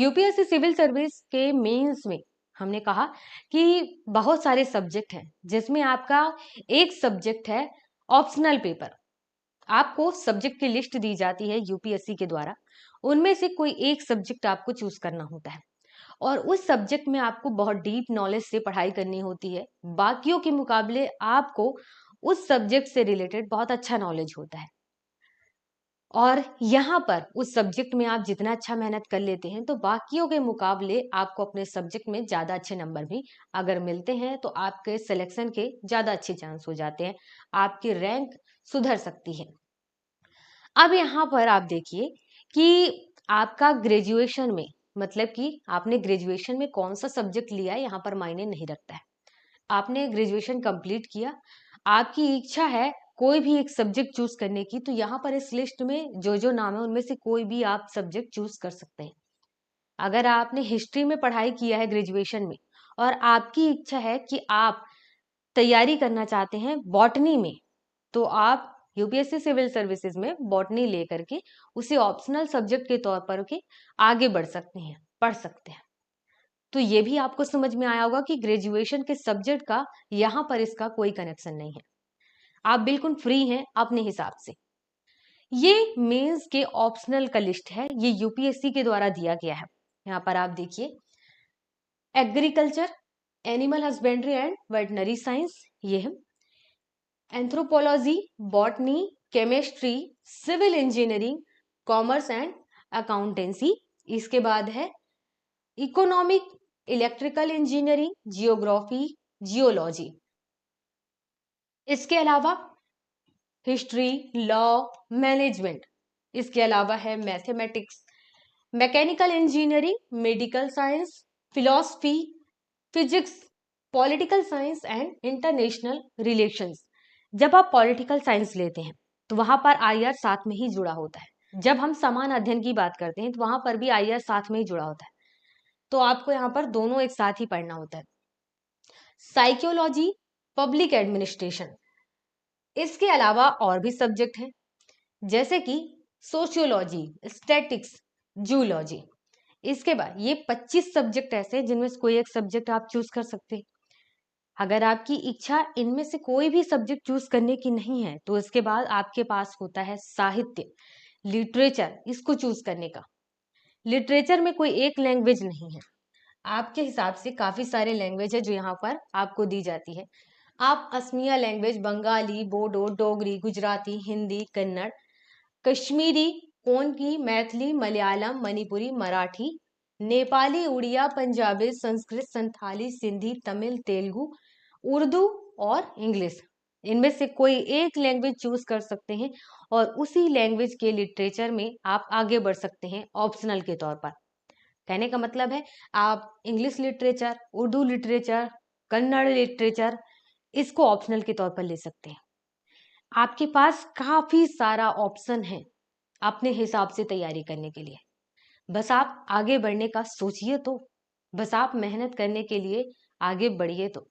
UPSC civil service के mains में हमने कहा कि बहुत सारे सब्जेक्ट हैं जिसमें आपका एक सब्जेक्ट है ऑप्शनल पेपर। आपको सब्जेक्ट की लिस्ट दी जाती है यूपीएससी के द्वारा, उनमें से कोई एक सब्जेक्ट आपको चूज करना होता है और उस सब्जेक्ट में आपको बहुत डीप नॉलेज से पढ़ाई करनी होती है। बाकियों के मुकाबले आपको उस सब्जेक्ट से रिलेटेड बहुत अच्छा नॉलेज होता है और यहाँ पर उस सब्जेक्ट में आप जितना अच्छा मेहनत कर लेते हैं तो बाकियों के मुकाबले आपको अपने सब्जेक्ट में ज्यादा अच्छे नंबर भी अगर मिलते हैं तो आपके सिलेक्शन के ज्यादा अच्छे चांस हो जाते हैं, आपकी रैंक सुधर सकती है। अब यहाँ पर आप देखिए कि आपका ग्रेजुएशन में, मतलब कि आपने ग्रेजुएशन में कौन सा सब्जेक्ट लिया है यहाँ पर मायने नहीं रखता है। आपने ग्रेजुएशन कंप्लीट किया, आपकी इच्छा है कोई भी एक सब्जेक्ट चूज करने की, तो यहाँ पर इस लिस्ट में जो जो नाम है उनमें से कोई भी आप सब्जेक्ट चूज कर सकते हैं। अगर आपने हिस्ट्री में पढ़ाई किया है ग्रेजुएशन में और आपकी इच्छा है कि आप तैयारी करना चाहते हैं बॉटनी में, तो आप यूपीएससी सिविल सर्विसेज में बॉटनी लेकर के उसे ऑप्शनल सब्जेक्ट के तौर पर के आगे बढ़ सकते हैं, पढ़ सकते हैं। तो ये भी आपको समझ में आया होगा कि ग्रेजुएशन के सब्जेक्ट का यहाँ पर इसका कोई कनेक्शन नहीं है, आप बिल्कुल फ्री हैं अपने हिसाब से। ये मेंस के ऑप्शनल का लिस्ट है, ये यूपीएससी के द्वारा दिया गया है। यहाँ पर आप देखिए agriculture, animal husbandry and veterinary science, ये है anthropology, botany, chemistry, civil engineering, commerce and accountancy. इसके बाद है economic, electrical engineering, geography, geology. इसके अलावा हिस्ट्री, लॉ, मैनेजमेंट। इसके अलावा है mathematics, mechanical engineering, medical science, philosophy, physics, political science and international relations. जब आप पॉलिटिकल साइंस लेते हैं तो वहां पर आईआर साथ में ही जुड़ा होता है। जब हम समान अध्ययन की बात करते हैं तो वहां पर भी आईआर साथ में ही जुड़ा होता है, तो आपको यहाँ पर दोनों एक साथ ही पढ़ना होता है। Psychology, public administration. इसके अलावा और भी सब्जेक्ट हैं जैसे कि सोशियोलॉजी, स्टैटिक्स, जूलॉजी। इसके बाद ये 25 सब्जेक्ट ऐसे हैं जिनमें से कोई एक सब्जेक्ट आप चूज कर सकते हैं। अगर आपकी इच्छा इनमें से कोई भी सब्जेक्ट चूज करने की नहीं है तो इसके बाद आपके पास होता है साहित्य, लिटरेचर, इसको चूज करने का। लिटरेचर में कोई एक लैंग्वेज नहीं है, आपके हिसाब से काफी सारे लैंग्वेज है जो यहाँ पर आपको दी जाती है। आप असमिया लैंग्वेज, बंगाली, बोडो, डोगरी, गुजराती, हिंदी, कन्नड़, कश्मीरी, कोंकणी, मैथिली, मलयालम, मणिपुरी, मराठी, नेपाली, उड़िया, पंजाबी, संस्कृत, संथाली, सिंधी, तमिल, तेलुगु, उर्दू और इंग्लिश, इनमें से कोई एक लैंग्वेज चूज कर सकते हैं और उसी लैंग्वेज के लिटरेचर में आप आगे बढ़ सकते हैं ऑप्शनल के तौर पर। कहने का मतलब है आप English literature, Urdu literature, Kannada literature, इसको ऑप्शनल के तौर पर ले सकते हैं। आपके पास काफी सारा ऑप्शन है अपने हिसाब से तैयारी करने के लिए। बस आप आगे बढ़ने का सोचिए, तो बस आप मेहनत करने के लिए आगे बढ़िए तो